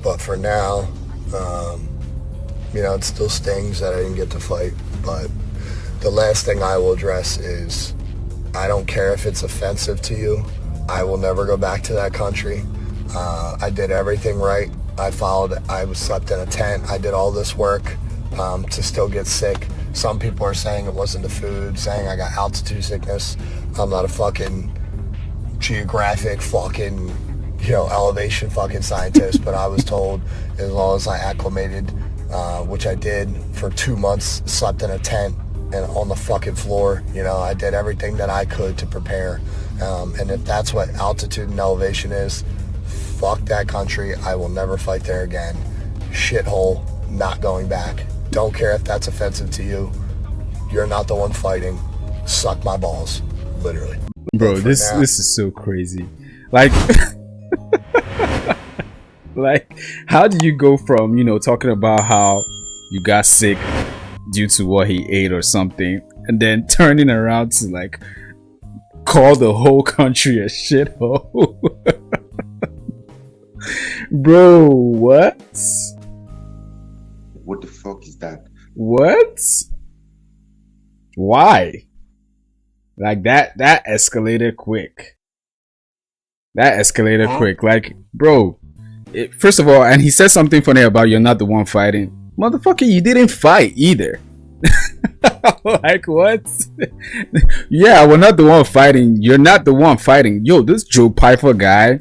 But for now, it still stings that I didn't get to fight. But the last thing I will address is, I don't care if it's offensive to you. I will never go back to that country. I did everything right. I slept in a tent. I did all this work to still get sick. Some people are saying it wasn't the food, saying I got altitude sickness. I'm not a fucking geographic fucking, elevation fucking scientist, but I was told as long as I acclimated, which I did for 2 months, slept in a tent and on the fucking floor, I did everything that I could to prepare. And if that's what altitude and elevation is, fuck that country. I will never fight there again. Shithole, not going back. Don't care if that's offensive to you. You're not the one fighting. Suck my balls, literally. Bro, this is so crazy. Like, like, how do you go from, talking about how you got sick due to what he ate or something, and then turning around to like call the whole country a shithole? Bro, what? What the fuck is that? What? Why? Like that escalated quick. That escalated quick. Like, bro, first of all, and he said something funny about you're not the one fighting. Motherfucker, you didn't fight either. Like, what? Yeah, we're not the one fighting. You're not the one fighting. Yo, this Joe Pyfer guy,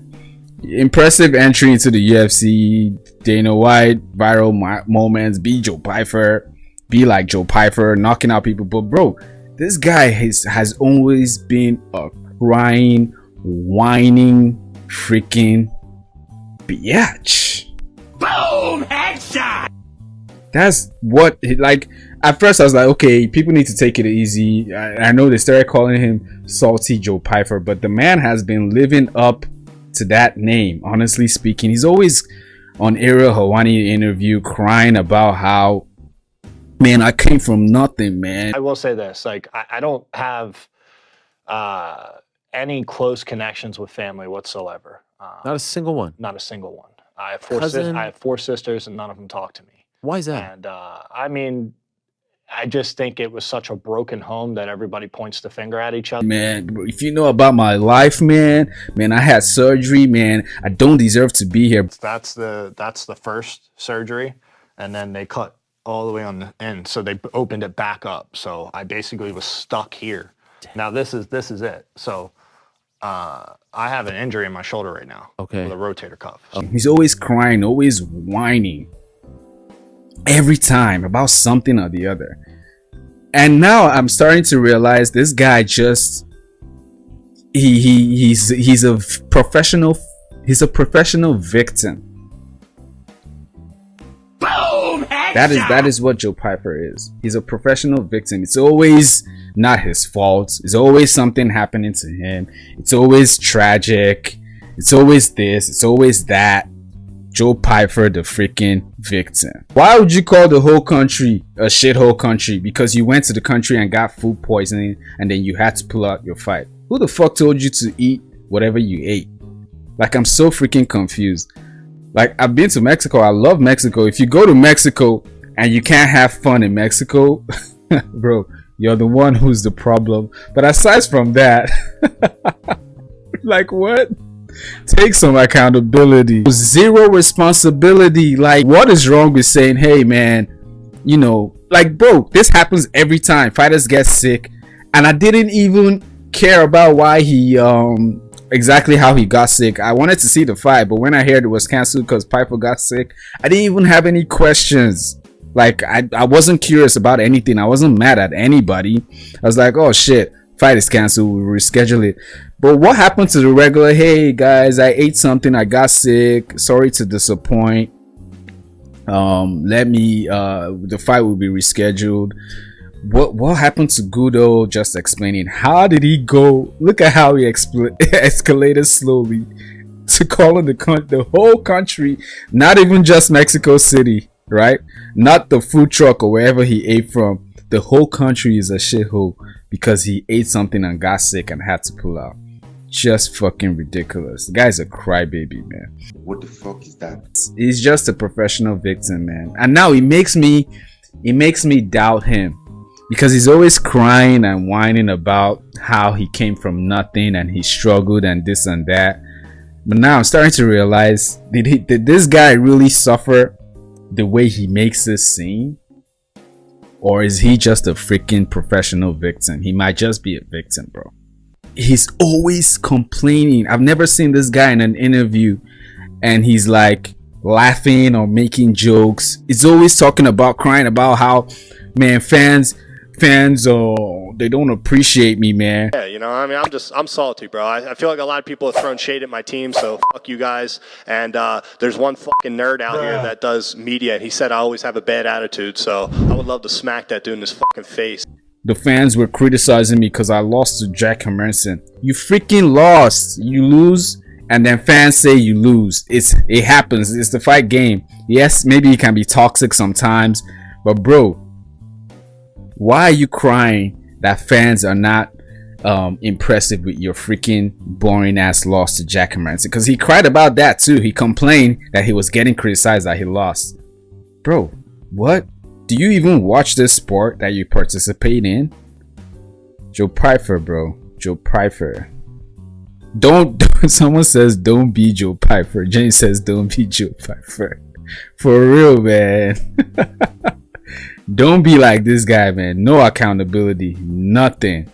impressive entry into the UFC. Dana White, viral moments. Be Joe Pyfer. Be like Joe Pyfer, knocking out people. But bro, this guy has always been a crying, whining, freaking biatch. Boom! Headshot! That's what, like, at first I was like, okay, people need to take it easy. I know they started calling him Salty Joe Pyfer, but the man has been living up to that name, honestly speaking. He's always on Ariel Helwani interview crying about how, man, I came from nothing, man. I will say this, like, I don't have any close connections with family whatsoever. Not a single one? Not a single one. I have four sisters, and none of them talk to me. Why is that? And I just think it was such a broken home that everybody points the finger at each other. Man, if you know about my life, man, I had surgery, man. I don't deserve to be here. That's the first surgery, and then they cut all the way on the end, so they opened it back up. So I basically was stuck here. Now this is it. So I have an injury in my shoulder right now. Okay. With a rotator cuff. He's always crying, always whining. Every time about something or the other. And now I'm starting to realize this guy just he's a professional victim. Boom! That is what Joe Pyfer is. He's a professional victim. It's always not his fault. It's always something happening to him. It's always tragic. It's always this. It's always that. Joe Pyfer, the freaking victim. Why would you call the whole country a shithole country? Because you went to the country and got food poisoning and then you had to pull out your fight. Who the fuck told you to eat whatever you ate? Like, I'm so freaking confused. Like, I've been to Mexico. I love Mexico. If you go to Mexico and you can't have fun in Mexico, bro, you're the one who's the problem. But aside from that, like, what? Take some accountability. Zero responsibility. Like, what is wrong with saying, hey man, like, bro, this happens every time fighters get sick, and I didn't even care about why he exactly how he got sick. I wanted to see the fight, but when I heard it was canceled because Pyfer got sick, I didn't even have any questions. Like, I wasn't curious about anything. I wasn't mad at anybody. I was like, oh shit, fight is canceled, we'll reschedule it. But what happened to the regular, hey guys, I ate something, I got sick, sorry to disappoint, the fight will be rescheduled? What happened to Gudo just explaining? How did he go? Look at how he escalated slowly to calling the whole country, not even just Mexico City, right? Not the food truck or wherever he ate from. The whole country is a shithole because he ate something and got sick and had to pull out. just fucking ridiculous. The guy's a crybaby, man. What the fuck is that? He's just a professional victim, man. And now it makes me doubt him, because he's always crying and whining about how he came from nothing and he struggled and this and that. But now I'm starting to realize, did this guy really suffer the way he makes it seem? Or is he just a freaking professional victim? He might just be a victim, bro. He's always complaining. I've never seen this guy in an interview and he's like laughing or making jokes. He's always talking about, crying about how, man, fans, they don't appreciate me, man. Yeah, you know, I mean, I'm salty, bro. I feel like a lot of people have thrown shade at my team, so fuck you guys. And there's one fucking nerd out here that does media, and he said I always have a bad attitude, so I would love to smack that dude in his fucking face. The fans were criticizing me because I lost to Jack Hermanson. You freaking lost. You lose, and then fans say you lose. It happens. It's the fight game. Yes, maybe it can be toxic sometimes, but bro, why are you crying that fans are not impressive with your freaking boring ass loss to Jack Hermanson? Because he cried about that too. He complained that he was getting criticized that he lost. Bro, what? Do you even watch this sport that you participate in? Joe Pyfer, bro. Joe Pyfer. Don't someone says don't be Joe Pyfer. James says don't be Joe Pyfer. For real, man. Don't be like this guy, man. No accountability. Nothing.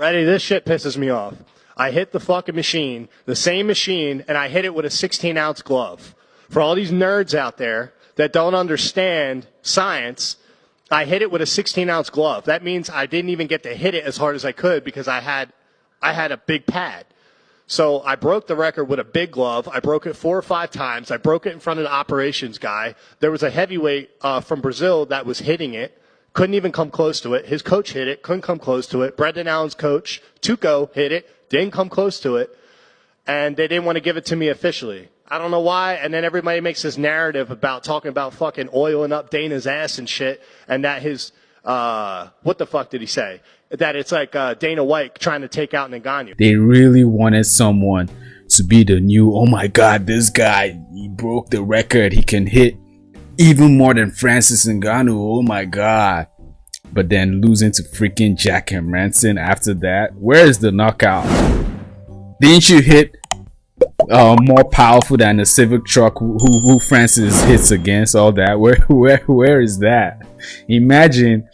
Ready? This shit pisses me off. I hit the fucking machine, the same machine, and I hit it with a 16-ounce glove. For all these nerds out there that don't understand science, I hit it with a 16-ounce glove. That means I didn't even get to hit it as hard as I could because I had a big pad. So I broke the record with a big glove. I broke it 4 or 5 times. I broke it in front of the operations guy. There was a heavyweight from Brazil that was hitting it. Couldn't even come close to it. His coach hit it. Couldn't come close to it. Brendan Allen's coach, Tuco, hit it. Didn't come close to it. And they didn't want to give it to me officially. I don't know why. And then everybody makes this narrative about talking about fucking oiling up Dana's ass and shit. And that his, what the fuck did he say? That it's like Dana White trying to take out Ngannou. They really wanted someone to be the new, oh my god, this guy, he broke the record. He can hit even more than Francis Ngannou. Oh my god. But then losing to freaking Jack Hermanson after that. Where is the knockout? Didn't you hit more powerful than the Civic truck who Francis hits against? All that. Where is that? Imagine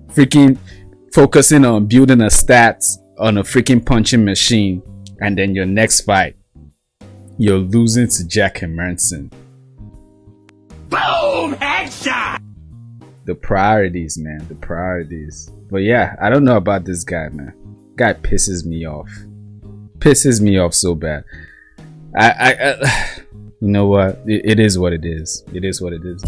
freaking focusing on building a stats on a freaking punching machine, and then your next fight you're losing to Jack Hermanson. Boom! Headshot! The priorities, man. The priorities. But yeah, I don't know about this guy, man. Guy pisses me off. Pisses me off so bad. I you know what? It is what it is. It is what it is.